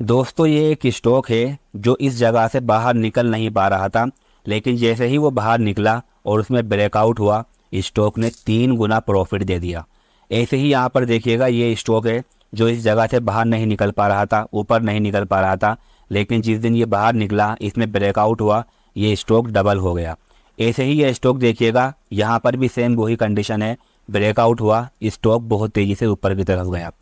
दोस्तों ये एक स्टॉक है जो इस जगह से बाहर निकल नहीं पा रहा था, लेकिन जैसे ही वो बाहर निकला और उसमें ब्रेकआउट हुआ, स्टॉक ने 3 गुना प्रॉफिट दे दिया। ऐसे ही यहाँ पर देखिएगा, ये स्टॉक है जो इस जगह से बाहर नहीं निकल पा रहा था, ऊपर नहीं निकल पा रहा था, लेकिन जिस दिन ये बाहर निकला, इसमें ब्रेकआउट हुआ, ये स्टॉक डबल हो गया। ऐसे ही ये स्टॉक देखिएगा, यहाँ पर भी सेम वही कंडीशन है, ब्रेकआउट हुआ, स्टॉक बहुत तेज़ी से ऊपर की तरफ गया।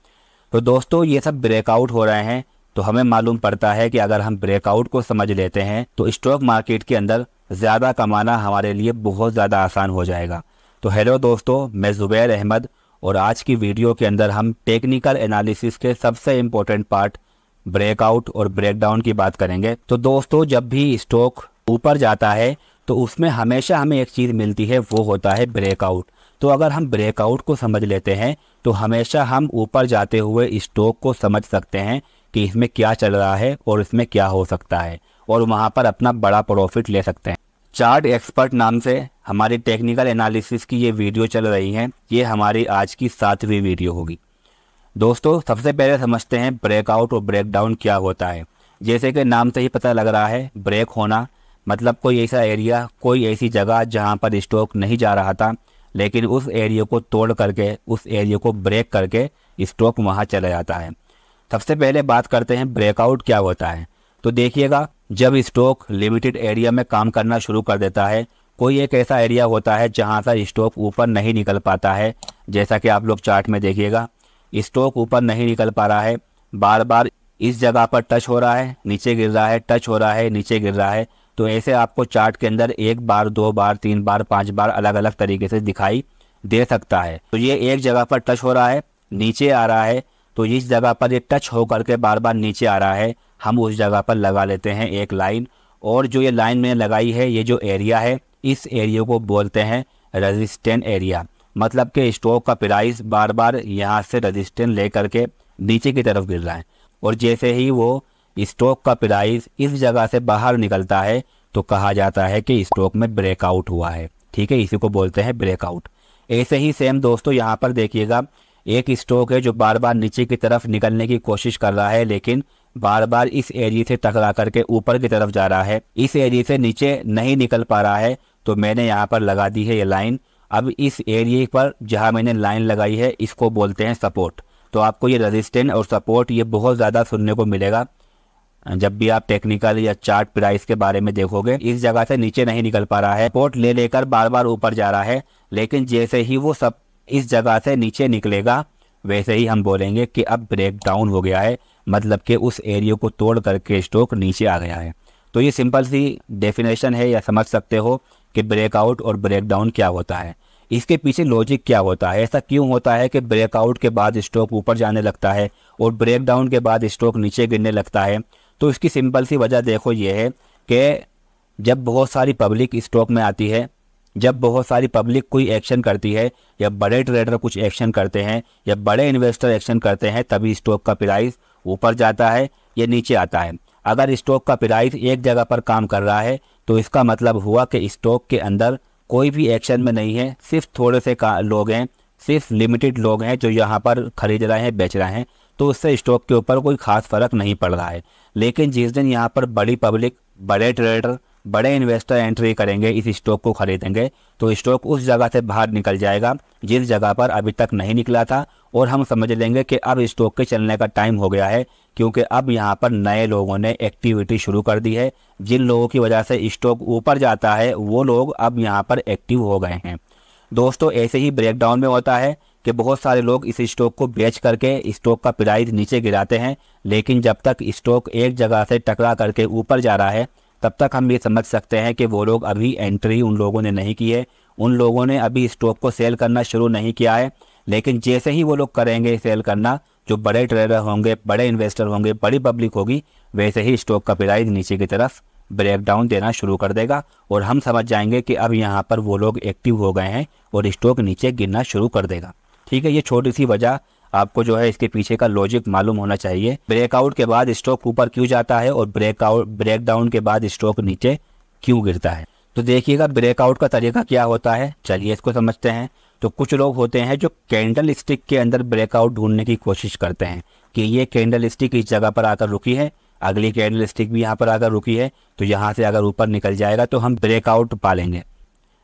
तो दोस्तों ये सब ब्रेकआउट हो रहे हैं, तो हमें मालूम पड़ता है कि अगर हम ब्रेकआउट को समझ लेते हैं तो स्टॉक मार्केट के अंदर ज़्यादा कमाना हमारे लिए बहुत ज़्यादा आसान हो जाएगा। तो हेलो दोस्तों, मैं ज़ुबैर अहमद और आज की वीडियो के अंदर हम टेक्निकल एनालिसिस के सबसे इम्पोर्टेंट पार्ट ब्रेकआउट और ब्रेकडाउन की बात करेंगे। तो दोस्तों जब भी स्टॉक ऊपर जाता है तो उसमें हमेशा हमें एक चीज़ मिलती है, वो होता है ब्रेकआउट। तो अगर हम ब्रेकआउट को समझ लेते हैं तो हमेशा हम ऊपर जाते हुए स्टॉक को समझ सकते हैं कि इसमें क्या चल रहा है और इसमें क्या हो सकता है, और वहाँ पर अपना बड़ा प्रॉफिट ले सकते हैं। चार्ट एक्सपर्ट नाम से हमारी टेक्निकल एनालिसिस की ये वीडियो चल रही है, ये हमारी आज की 7वीं वीडियो होगी। दोस्तों सबसे पहले समझते हैं ब्रेकआउट और ब्रेकडाउन क्या होता है। जैसे कि नाम से ही पता लग रहा है, ब्रेक होना मतलब कोई ऐसा एरिया, कोई ऐसी जगह जहाँ पर स्टॉक नहीं जा रहा था, लेकिन उस एरिया को तोड़ करके, उस एरिया को ब्रेक करके स्टॉक वहाँ चला जाता है। सबसे पहले बात करते हैं ब्रेकआउट क्या होता है। तो देखिएगा, जब स्टॉक लिमिटेड एरिया में काम करना शुरू कर देता है, कोई एक ऐसा एरिया होता है जहां से स्टॉक ऊपर नहीं निकल पाता है। जैसा कि आप लोग चार्ट में देखिएगा, स्टॉक ऊपर नहीं निकल पा रहा है, बार बार इस जगह पर टच हो रहा है, नीचे गिर रहा है, टच हो रहा है, नीचे गिर रहा है। तो ऐसे आपको चार्ट के अंदर 1 बार, 2 बार, 3 बार, 5 बार अलग अलग तरीके से दिखाई दे सकता है। तो ये एक जगह पर टच हो रहा है, नीचे आ रहा है, तो इस जगह पर ये टच होकर के बार बार नीचे आ रहा है, हम उस जगह पर लगा लेते हैं एक लाइन। और जो ये लाइन मैंने लगाई है, ये जो एरिया है, इस एरिया को बोलते हैं रेजिस्टेंट एरिया। मतलब कि स्टॉक का प्राइस बार बार यहाँ से रेजिस्टेंट लेकर के नीचे की तरफ गिर रहा है, और जैसे ही वो स्टॉक का प्राइस इस जगह से बाहर निकलता है तो कहा जाता है कि स्टॉक में ब्रेकआउट हुआ है। ठीक है, इसी को बोलते हैं ब्रेकआउट। ऐसे ही सेम दोस्तों यहाँ पर देखिएगा, एक स्टॉक है जो बार बार नीचे की तरफ निकलने की कोशिश कर रहा है, लेकिन बार बार इस एरिया से टकरा करके ऊपर की तरफ जा रहा है, इस एरिया से नीचे नहीं निकल पा रहा है। तो मैंने यहाँ पर लगा दी है ये लाइन। अब इस एरिया पर जहाँ मैंने लाइन लगाई है, इसको बोलते हैं सपोर्ट। तो आपको ये रेजिस्टेंस और सपोर्ट ये बहुत ज़्यादा सुनने को मिलेगा जब भी आप टेक्निकल या चार्ट प्राइस के बारे में देखोगे। इस जगह से नीचे नहीं निकल पा रहा है, सपोर्ट ले लेकर बार बार ऊपर जा रहा है, लेकिन जैसे ही वो सब इस जगह से नीचे निकलेगा, वैसे ही हम बोलेंगे कि अब ब्रेक डाउन हो गया है, मतलब कि उस एरिया को तोड़ करके स्टॉक नीचे आ गया है। तो ये सिंपल सी डेफिनेशन है, या समझ सकते हो कि ब्रेकआउट और ब्रेक डाउन क्या होता है। इसके पीछे लॉजिक क्या होता है, ऐसा क्यों होता है कि ब्रेकआउट के बाद स्टॉक ऊपर जाने लगता है और ब्रेक डाउन के बाद स्टॉक नीचे गिरने लगता है। तो इसकी सिंपल सी वजह देखो ये है कि जब बहुत सारी पब्लिक स्टॉक में आती है, जब बहुत सारी पब्लिक कोई एक्शन करती है, या बड़े ट्रेडर कुछ एक्शन करते हैं, या बड़े इन्वेस्टर एक्शन करते हैं, तभी स्टॉक का प्राइस ऊपर जाता है या नीचे आता है। अगर स्टॉक का प्राइस एक जगह पर काम कर रहा है तो इसका मतलब हुआ कि स्टॉक के अंदर कोई भी एक्शन में नहीं है, सिर्फ थोड़े से लोग हैं, सिर्फ लिमिटेड लोग हैं जो यहाँ पर खरीद रहे हैं, बेच रहे हैं, तो उससे स्टॉक के ऊपर कोई खास फर्क नहीं पड़ रहा है। लेकिन जिस दिन यहाँ पर बड़ी पब्लिक, बड़े ट्रेडर, बड़े इन्वेस्टर एंट्री करेंगे, इस स्टॉक को खरीदेंगे, तो स्टॉक उस जगह से बाहर निकल जाएगा जिस जगह पर अभी तक नहीं निकला था, और हम समझ लेंगे कि अब स्टॉक के चलने का टाइम हो गया है, क्योंकि अब यहाँ पर नए लोगों ने एक्टिविटी शुरू कर दी है। जिन लोगों की वजह से स्टॉक ऊपर जाता है, वो लोग अब यहाँ पर एक्टिव हो गए हैं। दोस्तों ऐसे ही ब्रेकडाउन में होता है कि बहुत सारे लोग इस स्टॉक को बेच करके स्टॉक का प्राइस नीचे गिराते हैं, लेकिन जब तक स्टॉक एक जगह से टकरा करके ऊपर जा रहा है, तब तक हम ये समझ सकते हैं कि वो लोग अभी एंट्री उन लोगों ने नहीं की है, उन लोगों ने अभी स्टॉक को सेल करना शुरू नहीं किया है। लेकिन जैसे ही वो लोग करेंगे सेल करना, जो बड़े ट्रेडर होंगे, बड़े इन्वेस्टर होंगे, बड़ी पब्लिक होगी, वैसे ही स्टॉक का प्राइस नीचे की तरफ ब्रेकडाउन देना शुरू कर देगा, और हम समझ जाएंगे कि अब यहाँ पर वो लोग एक्टिव हो गए हैं और स्टॉक नीचे गिरना शुरू कर देगा। ठीक है, ये छोटी सी वजह आपको जो है इसके पीछे का लॉजिक मालूम होना चाहिए। ब्रेकआउट के बाद स्टॉक ऊपर क्यों जाता है और ब्रेकडाउन के बाद स्टॉक नीचे क्यों गिरता है। तो देखिएगा ब्रेकआउट का तरीका क्या होता है, चलिए इसको समझते हैं। तो कुछ लोग होते हैं जो कैंडल स्टिक के अंदर ब्रेकआउट ढूंढने की कोशिश करते हैं कि ये कैंडल स्टिक इस जगह पर आकर रुकी है, अगली कैंडल स्टिक भी यहाँ पर आकर रुकी है, तो यहाँ से अगर ऊपर निकल जाएगा तो हम ब्रेकआउट पा लेंगे।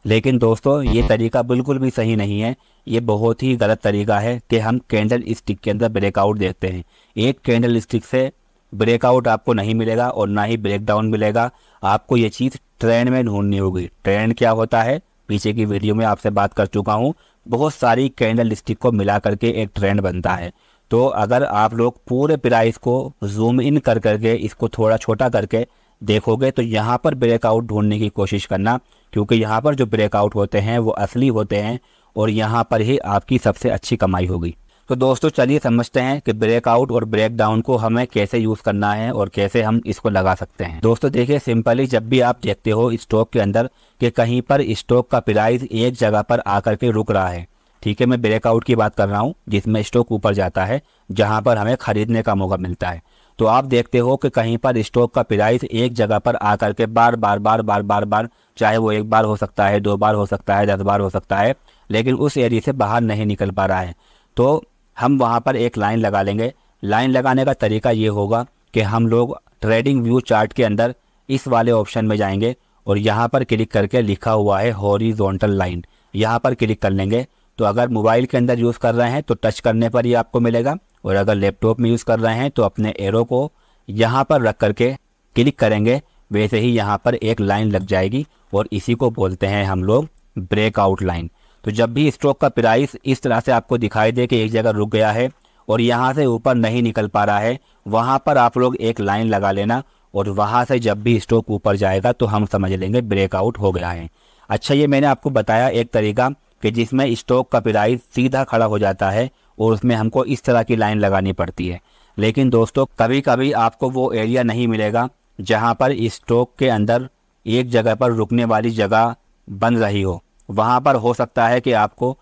लेकिन दोस्तों ये तरीका बिल्कुल भी सही नहीं है। ये बहुत ही गलत तरीका है कि हम कैंडल स्टिक के अंदर ब्रेकआउट देखते हैं। एक कैंडल स्टिक से ब्रेकआउट आपको नहीं मिलेगा और ना ही ब्रेकडाउन मिलेगा। आपको ये चीज़ ट्रेंड में ढूंढनी होगी। ट्रेंड क्या होता है, पीछे की वीडियो में आपसे बात कर चुका हूँ। बहुत सारी कैंडल स्टिक को मिला करके एक ट्रेंड बनता है। तो अगर आप लोग पूरे प्राइस को जूम इन कर करके इसको थोड़ा छोटा करके देखोगे तो यहाँ पर ब्रेकआउट ढूंढने की कोशिश करना, क्योंकि यहाँ पर जो ब्रेकआउट होते हैं वो असली होते हैं और यहाँ पर ही आपकी सबसे अच्छी कमाई होगी। तो दोस्तों चलिए समझते हैं कि ब्रेकआउट और ब्रेकडाउन को हमें कैसे यूज़ करना है और कैसे हम इसको लगा सकते हैं। दोस्तों देखिए, सिंपली जब भी आप देखते हो स्टॉक के अंदर कि कहीं पर स्टॉक का प्राइस एक जगह पर आकर के रुक रहा है, ठीक है, मैं ब्रेकआउट की बात कर रहा हूँ जिसमें स्टॉक ऊपर जाता है, जहाँ पर हमें खरीदने का मौका मिलता है। तो आप देखते हो कि कहीं पर स्टॉक का प्राइस एक जगह पर आकर के बार बार, चाहे वो एक बार हो सकता है, 2 बार हो सकता है, 10 बार हो सकता है, लेकिन उस एरिया से बाहर नहीं निकल पा रहा है, तो हम वहाँ पर एक लाइन लगा लेंगे। लाइन लगाने का तरीका ये होगा कि हम लोग ट्रेडिंग व्यू चार्ट के अंदर इस वाले ऑप्शन में जाएंगे और यहाँ पर क्लिक करके लिखा हुआ है हॉरिजॉन्टल लाइन, यहाँ पर क्लिक कर लेंगे। तो अगर मोबाइल के अंदर यूज़ कर रहे हैं तो टच करने पर ही आपको मिलेगा, और अगर लैपटॉप में यूज़ कर रहे हैं तो अपने एरो को यहाँ पर रख करके क्लिक करेंगे, वैसे ही यहाँ पर एक लाइन लग जाएगी और इसी को बोलते हैं हम लोग ब्रेकआउट लाइन। तो जब भी स्टॉक का प्राइस इस तरह से आपको दिखाई दे कि एक जगह रुक गया है और यहाँ से ऊपर नहीं निकल पा रहा है, वहाँ पर आप लोग एक लाइन लगा लेना और वहाँ से जब भी स्टॉक ऊपर जाएगा तो हम समझ लेंगे ब्रेकआउट हो गया है। अच्छा, ये मैंने आपको बताया एक तरीका कि जिसमें स्टॉक का प्राइस सीधा खड़ा हो जाता है और उसमें हमको इस तरह की लाइन लगानी पड़ती है। लेकिन दोस्तों कभी कभी आपको वो एरिया नहीं मिलेगा जहाँ पर स्टॉक के अंदर एक जगह पर रुकने वाली जगह बन रही हो। वहाँ पर हो सकता है कि आपको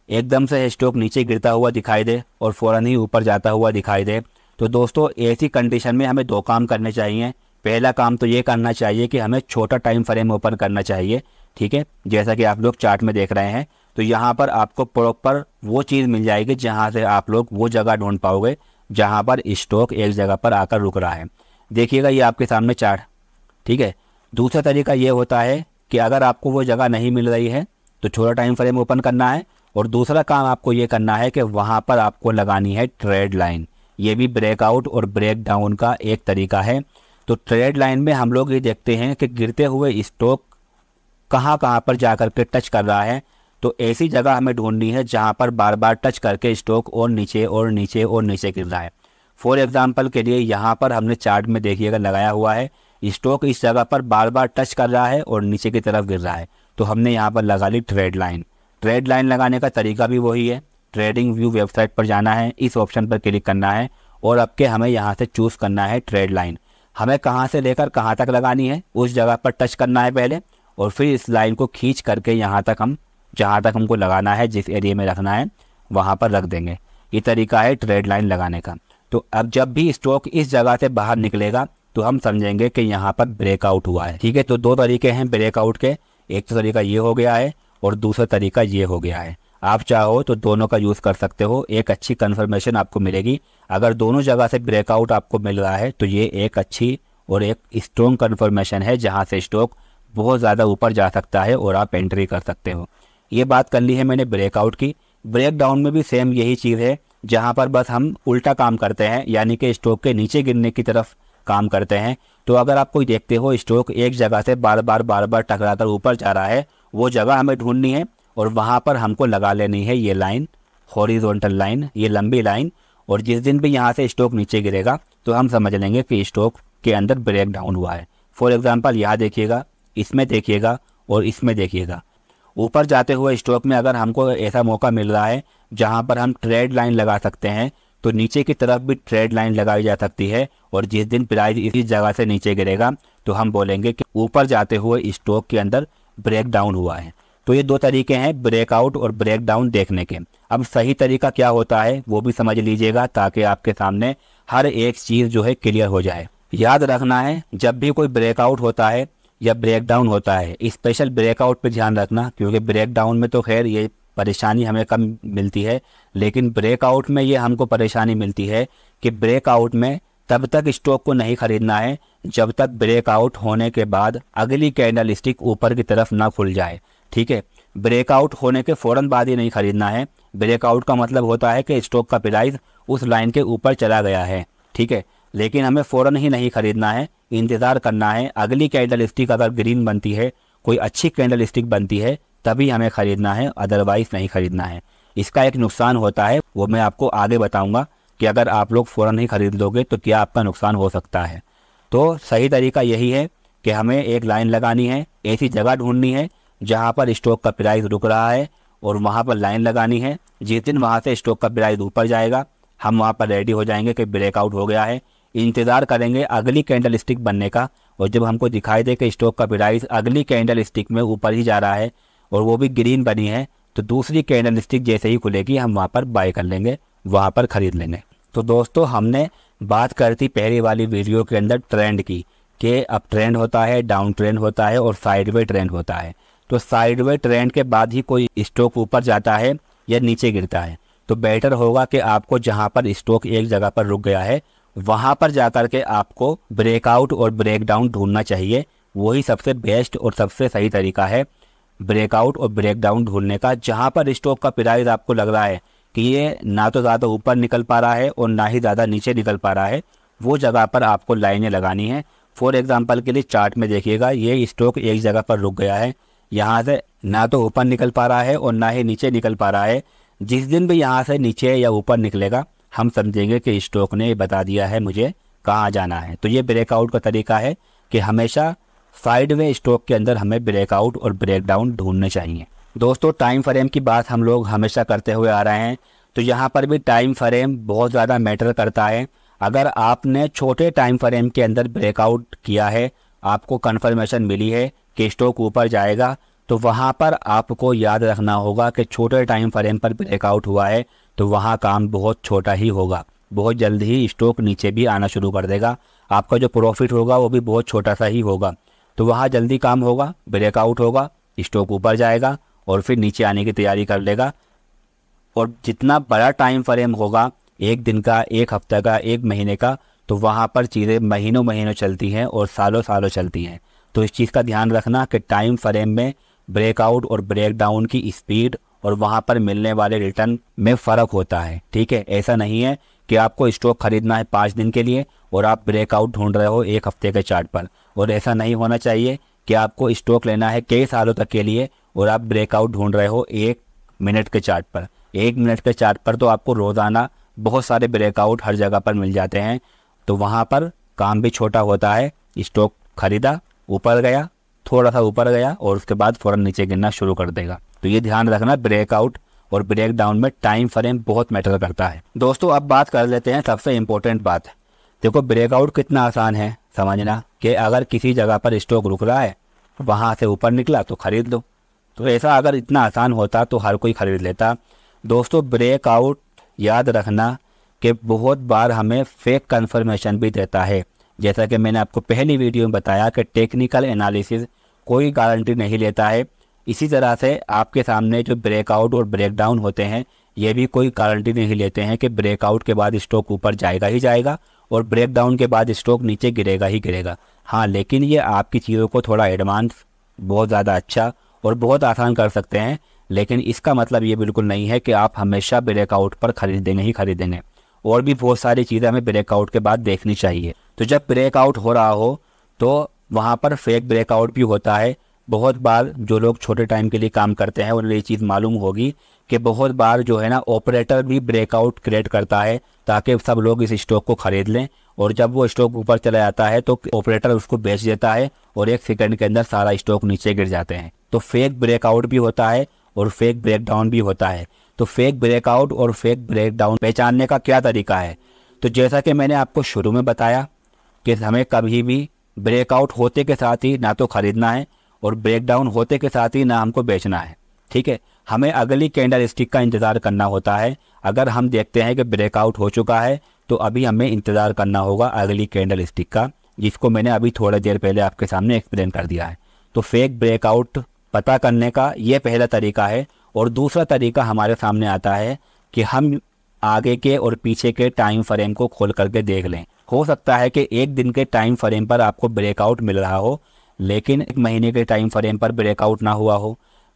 एकदम से स्टॉक नीचे गिरता हुआ दिखाई दे और फ़ौरन ही ऊपर जाता हुआ दिखाई दे। तो दोस्तों ऐसी कंडीशन में हमें 2 काम करने चाहिए। पहला काम तो ये करना चाहिए कि हमें छोटा टाइम फ्रेम ओपन करना चाहिए, ठीक है, जैसा कि आप लोग चार्ट में देख रहे हैं। तो यहाँ पर आपको प्रॉपर वो चीज़ मिल जाएगी जहाँ से आप लोग वो जगह ढूंढ पाओगे जहाँ पर स्टॉक एक जगह पर आकर रुक रहा है। देखिएगा ये आपके सामने चार्ट, ठीक है। दूसरा तरीका ये होता है कि अगर आपको वो जगह नहीं मिल रही है तो छोटा टाइम फ्रेम ओपन करना है, और दूसरा काम आपको ये करना है कि वहाँ पर आपको लगानी है ट्रेड लाइन। ये भी ब्रेकआउट और ब्रेक डाउन का एक तरीका है। तो ट्रेड लाइन में हम लोग ये देखते हैं कि गिरते हुए स्टॉक कहाँ पर जा कर के टच कर रहा है। तो ऐसी जगह हमें ढूंढनी है जहाँ पर बार बार टच करके स्टॉक और नीचे और नीचे और नीचे गिर रहा है। फॉर एग्जांपल के लिए यहाँ पर हमने चार्ट में देखिएगा लगाया हुआ है, स्टॉक इस जगह पर बार बार टच कर रहा है और नीचे की तरफ गिर रहा है, तो हमने यहाँ पर लगा ली ट्रेड लाइन। ट्रेड लाइन लगाने का तरीका भी वही है, ट्रेडिंग व्यू वेबसाइट पर जाना है, इस ऑप्शन पर क्लिक करना है और अब के हमें यहाँ से चूज़ करना है ट्रेड लाइन। हमें कहाँ से लेकर कहाँ तक लगानी है, उस जगह पर टच करना है पहले, और फिर इस लाइन को खींच करके यहाँ तक हम जहाँ तक हमको लगाना है, जिस एरिया में रखना है वहाँ पर रख देंगे। ये तरीका है ट्रेड लाइन लगाने का। तो अब जब भी स्टॉक इस जगह से बाहर निकलेगा तो हम समझेंगे कि यहाँ पर ब्रेकआउट हुआ है, ठीक है। तो 2 तरीके हैं ब्रेकआउट के, एक तो तरीका ये हो गया है और दूसरा तरीका ये हो गया है। आप चाहो तो दोनों का यूज़ कर सकते हो, एक अच्छी कन्फर्मेशन आपको मिलेगी। अगर दोनों जगह से ब्रेकआउट आपको मिल रहा है तो ये एक अच्छी और एक स्ट्रॉन्ग कन्फर्मेशन है जहाँ से स्टॉक बहुत ज़्यादा ऊपर जा सकता है और आप एंट्री कर सकते हो। ये बात कर ली है मैंने ब्रेकआउट की। ब्रेक डाउन में भी सेम यही चीज़ है, जहाँ पर बस हम उल्टा काम करते हैं, यानी कि स्टॉक के नीचे गिरने की तरफ काम करते हैं। तो अगर आप कोई देखते हो स्टॉक एक जगह से बार बार टकराकर ऊपर जा रहा है, वो जगह हमें ढूंढनी है और वहाँ पर हमको लगा लेनी है ये लाइन, हॉरिजॉन्टल लाइन, ये लंबी लाइन। और जिस दिन भी यहाँ से स्टॉक नीचे गिरेगा तो हम समझ लेंगे कि स्टॉक के अंदर ब्रेक डाउन हुआ है। फॉर एग्जांपल यहाँ देखिएगा, इसमें देखिएगा और इसमें देखिएगा। ऊपर जाते हुए स्टॉक में अगर हमको ऐसा मौका मिल रहा है जहाँ पर हम ट्रेड लाइन लगा सकते हैं, तो नीचे की तरफ भी ट्रेड लाइन लगाई जा सकती है। और जिस दिन प्राइस इसी जगह से नीचे गिरेगा तो हम बोलेंगे कि ऊपर जाते हुए स्टॉक के अंदर ब्रेक डाउन हुआ है। तो ये 2 तरीके हैं ब्रेकआउट और ब्रेक डाउन देखने के। अब सही तरीका क्या होता है वो भी समझ लीजिएगा, ताकि आपके सामने हर एक चीज़ जो है क्लियर हो जाए। याद रखना है, जब भी कोई ब्रेकआउट होता है या ब्रेक डाउन होता है, स्पेशल ब्रेकआउट पे ध्यान रखना, क्योंकि ब्रेक डाउन में तो खैर ये परेशानी हमें कम मिलती है, लेकिन ब्रेकआउट में ये हमको परेशानी मिलती है कि ब्रेकआउट में तब तक स्टॉक को नहीं खरीदना है जब तक ब्रेकआउट होने के बाद अगली कैंडल स्टिक ऊपर की तरफ ना खुल जाए। ठीक है, ब्रेकआउट होने के फ़ौरन बाद ही नहीं खरीदना है। ब्रेकआउट का मतलब होता है कि स्टॉक का प्राइस उस लाइन के ऊपर चला गया है। ठीक है, लेकिन हमें फ़ौरन ही नहीं खरीदना है, इंतज़ार करना है। अगली कैंडल स्टिक अगर ग्रीन बनती है, कोई अच्छी कैंडल स्टिक बनती है, तभी हमें खरीदना है, अदरवाइज़ नहीं खरीदना है। इसका एक नुकसान होता है, वो मैं आपको आगे बताऊंगा कि अगर आप लोग फ़ौरन नहीं खरीद लोगे तो क्या आपका नुकसान हो सकता है। तो सही तरीका यही है कि हमें एक लाइन लगानी है, ऐसी जगह ढूंढनी है जहाँ पर स्टॉक का प्राइस रुक रहा है और वहाँ पर लाइन लगानी है। जिस दिन वहाँ से स्टॉक का प्राइस ऊपर जाएगा, हम वहाँ पर रेडी हो जाएंगे कि ब्रेकआउट हो गया है। इंतज़ार करेंगे अगली कैंडल स्टिक बनने का, और जब हमको दिखाई दे कि स्टॉक का प्राइस अगली कैंडल स्टिक में ऊपर ही जा रहा है और वो भी ग्रीन बनी है, तो दूसरी कैंडल स्टिक जैसे ही खुलेगी हम वहाँ पर बाय कर लेंगे, वहाँ पर ख़रीद लेंगे। तो दोस्तों, हमने बात कर थी पहली वाली वीडियो के अंदर ट्रेंड की, कि अप ट्रेंड होता है, डाउन ट्रेंड होता है और साइडवे ट्रेंड होता है। तो साइडवे ट्रेंड के बाद ही कोई स्टॉक ऊपर जाता है या नीचे गिरता है। तो बेटर होगा कि आपको जहाँ पर स्टॉक एक जगह पर रुक गया है, वहाँ पर जाकर के आपको ब्रेकआउट और ब्रेकडाउन ढूंढना चाहिए। वही सबसे बेस्ट और सबसे सही तरीका है ब्रेकआउट और ब्रेकडाउन ढूंढने का। जहाँ पर स्टॉक का प्राइस आपको लग रहा है कि ये ना तो ज़्यादा ऊपर निकल पा रहा है और ना ही ज़्यादा नीचे निकल पा रहा है, वो जगह पर आपको लाइनें लगानी है। फॉर एग्जांपल के लिए चार्ट में देखिएगा, ये स्टॉक एक जगह पर रुक गया है, यहाँ से ना तो ऊपर निकल पा रहा है और ना ही नीचे निकल पा रहा है। जिस दिन भी यहाँ से नीचे या ऊपर निकलेगा, हम समझेंगे कि स्टॉक ने बता दिया है मुझे कहाँ जाना है। तो ये ब्रेकआउट का तरीका है कि हमेशा साइडवे स्टॉक के अंदर हमें ब्रेकआउट और ब्रेकडाउन ढूंढने चाहिए। दोस्तों, टाइम फ्रेम की बात हम लोग हमेशा करते हुए आ रहे हैं, तो यहाँ पर भी टाइम फ्रेम बहुत ज़्यादा मैटर करता है। अगर आपने छोटे टाइम फ्रेम के अंदर ब्रेकआउट किया है, आपको कन्फर्मेशन मिली है कि स्टॉक ऊपर जाएगा, तो वहाँ पर आपको याद रखना होगा कि छोटे टाइम फ्रेम पर ब्रेकआउट हुआ है तो वहाँ काम बहुत छोटा ही होगा। बहुत जल्द ही स्टॉक नीचे भी आना शुरू कर देगा, आपका जो प्रॉफिट होगा वो भी बहुत छोटा सा ही होगा। तो वहाँ जल्दी काम होगा, ब्रेकआउट होगा, स्टॉक ऊपर जाएगा और फिर नीचे आने की तैयारी कर लेगा। और जितना बड़ा टाइम फ्रेम होगा, एक दिन का, एक हफ्ते का, एक महीने का, तो वहाँ पर चीज़ें महीनों महीनों चलती हैं और सालों सालों चलती हैं। तो इस चीज़ का ध्यान रखना कि टाइम फ्रेम में ब्रेकआउट और ब्रेकडाउन की स्पीड और वहाँ पर मिलने वाले रिटर्न में फ़र्क होता है। ठीक है, ऐसा नहीं है कि आपको स्टॉक खरीदना है 5 दिन के लिए और आप ब्रेकआउट ढूंढ रहे हो एक हफ्ते के चार्ट पर, और ऐसा नहीं होना चाहिए कि आपको स्टॉक लेना है कई सालों तक के लिए और आप ब्रेकआउट ढूंढ रहे हो 1 मिनट के चार्ट पर। 1 मिनट के चार्ट पर तो आपको रोज़ाना बहुत सारे ब्रेकआउट हर जगह पर मिल जाते हैं, तो वहाँ पर काम भी छोटा होता है। स्टॉक खरीदा, ऊपर गया, थोड़ा सा ऊपर गया और उसके बाद फ़ौरन नीचे गिरना शुरू कर देगा। तो ये ध्यान रखना, ब्रेकआउट और ब्रेक डाउन में टाइम फ्रेम बहुत मैटर करता है। दोस्तों, अब बात कर लेते हैं सबसे इम्पोर्टेंट बात। देखो, ब्रेकआउट कितना आसान है समझना, कि अगर किसी जगह पर स्टॉक रुक रहा है, वहाँ से ऊपर निकला तो खरीद लो। तो ऐसा अगर इतना आसान होता तो हर कोई खरीद लेता। दोस्तों, ब्रेकआउट याद रखना कि बहुत बार हमें फेक कन्फर्मेशन भी देता है। जैसा कि मैंने आपको पहली वीडियो में बताया कि टेक्निकल एनालिसिस कोई गारंटी नहीं लेता है, इसी तरह से आपके सामने जो ब्रेकआउट और ब्रेकडाउन होते हैं, ये भी कोई गारंटी नहीं लेते हैं कि ब्रेकआउट के बाद स्टॉक ऊपर जाएगा ही जाएगा और ब्रेकडाउन के बाद स्टॉक नीचे गिरेगा ही गिरेगा। हाँ, लेकिन ये आपकी चीज़ों को थोड़ा एडवांस, बहुत ज़्यादा अच्छा और बहुत आसान कर सकते हैं, लेकिन इसका मतलब ये बिल्कुल नहीं है कि आप हमेशा ब्रेकआउट पर खरीदेंगे ही खरीदेंगे। और भी बहुत सारी चीज़ें हमें ब्रेकआउट के बाद देखनी चाहिए। तो जब ब्रेकआउट हो रहा हो तो वहाँ पर फेक ब्रेकआउट भी होता है। बहुत बार जो लोग छोटे टाइम के लिए काम करते हैं उन्हें ये चीज़ मालूम होगी कि बहुत बार जो है ना, ऑपरेटर भी ब्रेकआउट क्रिएट करता है ताकि सब लोग इस स्टॉक को खरीद लें, और जब वो स्टॉक ऊपर चला जाता है तो ऑपरेटर उसको बेच देता है और 1 सेकंड के अंदर सारा स्टॉक नीचे गिर जाते हैं। तो फेक ब्रेकआउट भी होता है और फेक ब्रेकडाउन भी होता है। तो फेक ब्रेकआउट और फेक ब्रेकडाउन पहचानने का क्या तरीका है? तो जैसा कि मैंने आपको शुरू में बताया कि हमें कभी भी ब्रेकआउट होते के साथ ही ना तो खरीदना है और ब्रेकडाउन होते के साथ ही ना हमको बेचना है। ठीक है, हमें अगली कैंडल स्टिक का इंतज़ार करना होता है। अगर हम देखते हैं कि ब्रेकआउट हो चुका है तो अभी हमें इंतज़ार करना होगा अगली कैंडल स्टिक का, जिसको मैंने अभी थोड़ी देर पहले आपके सामने एक्सप्लेन कर दिया है। तो फेक ब्रेकआउट पता करने का ये पहला तरीका है। और दूसरा तरीका हमारे सामने आता है कि हम आगे के और पीछे के टाइम फ्रेम को खोल करके देख लें। हो सकता है कि एक दिन के टाइम फ्रेम पर आपको ब्रेकआउट मिल रहा हो, लेकिन एक महीने के टाइम फ्रेम पर ब्रेकआउट ना हुआ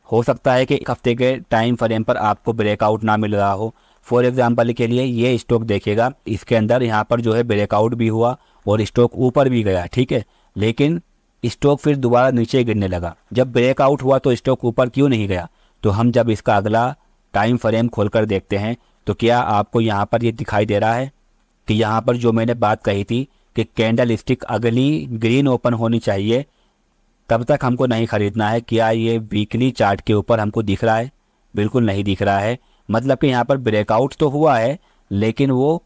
हो सकता है कि एक हफ्ते के टाइम फ्रेम पर आपको ब्रेकआउट ना मिल रहा हो। फॉर एग्जांपल के लिए ये स्टॉक देखिएगा, इसके अंदर यहाँ पर जो है ब्रेकआउट भी हुआ और स्टॉक ऊपर भी गया, ठीक है, लेकिन स्टॉक फिर दोबारा नीचे गिरने लगा। जब ब्रेकआउट हुआ तो स्टॉक ऊपर क्यों नहीं गया? तो हम जब इसका अगला टाइम फ्रेम खोलकर देखते हैं तो क्या आपको यहाँ पर ये दिखाई दे रहा है कि यहाँ पर जो मैंने बात कही थी कि कैंडल स्टिक अगली ग्रीन ओपन होनी चाहिए, तब तक हमको नहीं खरीदना है। क्या ये वीकली चार्ट के ऊपर हमको दिख रहा है? बिल्कुल नहीं दिख रहा है। मतलब कि यहाँ पर ब्रेकआउट तो हुआ है लेकिन वो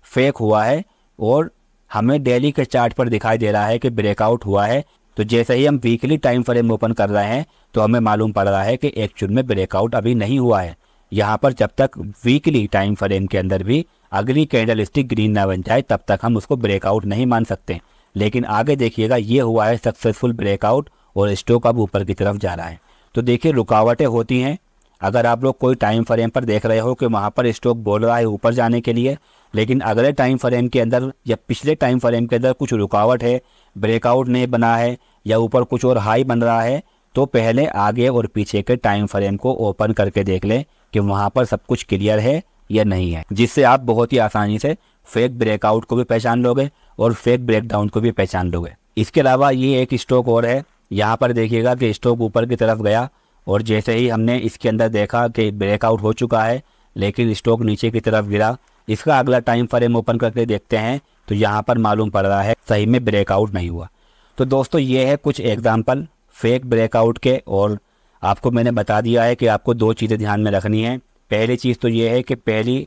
फेक हुआ है और हमें डेली के चार्ट पर दिखाई दे रहा है कि ब्रेकआउट हुआ है। तो जैसे ही हम वीकली टाइम फ्रेम ओपन कर रहे हैं तो हमें मालूम पड़ रहा है कि एक्चुअल में ब्रेकआउट अभी नहीं हुआ है। यहाँ पर जब तक वीकली टाइम फ्रेम के अंदर भी अगली कैंडल स्टिक ग्रीन ना बन जाए तब तक हम उसको ब्रेकआउट नहीं मान सकते। लेकिन आगे देखिएगा, ये हुआ है सक्सेसफुल ब्रेकआउट और स्टॉक अब ऊपर की तरफ जा रहा है। तो देखिए, रुकावटें होती हैं। अगर आप लोग कोई टाइम फ्रेम पर देख रहे हो कि वहाँ पर स्टॉक बोल रहा है ऊपर जाने के लिए, लेकिन अगले टाइम फ्रेम के अंदर या पिछले टाइम फ्रेम के अंदर कुछ रुकावट है, ब्रेकआउट नहीं बना है या ऊपर कुछ और हाई बन रहा है, तो पहले आगे और पीछे के टाइम फ्रेम को ओपन करके देख लें कि वहाँ पर सब कुछ क्लियर है या नहीं है, जिससे आप बहुत ही आसानी से फेक ब्रेकआउट को भी पहचान लोगे और फेक ब्रेकडाउन को भी पहचान लोगे। इसके अलावा ये एक स्टॉक और है, यहाँ पर देखिएगा कि स्टॉक ऊपर की तरफ गया और जैसे ही हमने इसके अंदर देखा कि ब्रेकआउट हो चुका है लेकिन स्टॉक नीचे की तरफ गिरा। इसका अगला टाइम फ्रेम ओपन करके देखते हैं तो यहाँ पर मालूम पड़ रहा है सही में ब्रेकआउट नहीं हुआ। तो दोस्तों, ये है कुछ एग्जाम्पल फेक ब्रेकआउट के, और आपको मैंने बता दिया है कि आपको दो चीज़ें ध्यान में रखनी है। पहली चीज़ तो ये है कि पहली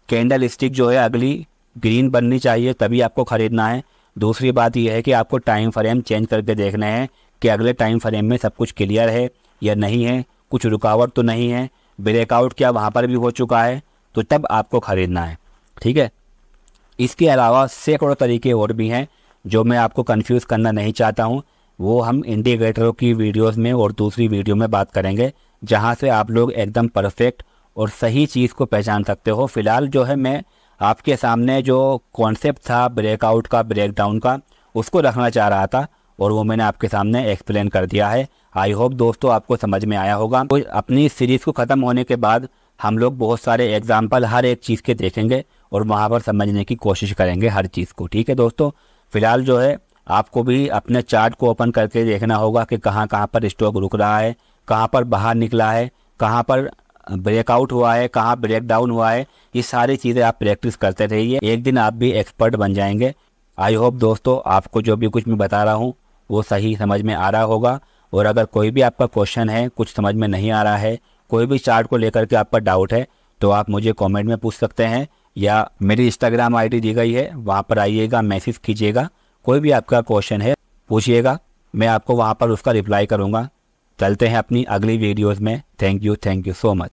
कैंडल स्टिक जो है अगली ग्रीन बननी चाहिए, तभी आपको ख़रीदना है। दूसरी बात यह है कि आपको टाइम फ्रेम चेंज करके देखना है कि अगले टाइम फ्रेम में सब कुछ क्लियर है या नहीं है, कुछ रुकावट तो नहीं है, ब्रेकआउट क्या वहाँ पर भी हो चुका है, तो तब आपको ख़रीदना है, ठीक है। इसके अलावा सैकड़ों तरीके और भी हैं जो मैं आपको कंफ्यूज करना नहीं चाहता हूँ। वो हम इंडिकेटरों की वीडियोस में और दूसरी वीडियो में बात करेंगे, जहाँ से आप लोग एकदम परफेक्ट और सही चीज़ को पहचान सकते हो। फिलहाल जो है मैं आपके सामने जो कॉन्सेप्ट था ब्रेकआउट का, ब्रेकडाउन का, उसको रखना चाह रहा था और वो मैंने आपके सामने एक्सप्लेन कर दिया है। आई होप दोस्तों आपको समझ में आया होगा। तो अपनी सीरीज़ को ख़त्म होने के बाद हम लोग बहुत सारे एग्जाम्पल हर एक चीज़ के देखेंगे और वहाँ पर समझने की कोशिश करेंगे हर चीज़ को, ठीक है दोस्तों। फिलहाल जो है आपको भी अपने चार्ट को ओपन करके देखना होगा कि कहाँ कहाँ पर स्टॉक रुक रहा है, कहाँ पर बाहर निकला है, कहाँ पर ब्रेकआउट हुआ है, कहाँ ब्रेकडाउन हुआ है। ये सारी चीज़ें आप प्रैक्टिस करते रहिए, एक दिन आप भी एक्सपर्ट बन जाएंगे। आई होप दोस्तों आपको जो भी कुछ मैं बता रहा हूँ वो सही समझ में आ रहा होगा। और अगर कोई भी आपका क्वेश्चन है, कुछ समझ में नहीं आ रहा है, कोई भी चार्ट को लेकर के आपका डाउट है, तो आप मुझे कमेंट में पूछ सकते हैं या मेरी इंस्टाग्राम आईडी दी गई है, वहाँ पर आइएगा, मैसेज कीजिएगा। कोई भी आपका क्वेश्चन है पूछिएगा, मैं आपको वहाँ पर उसका रिप्लाई करूँगा। चलते हैं अपनी अगली वीडियोज़ में। Thank you so much.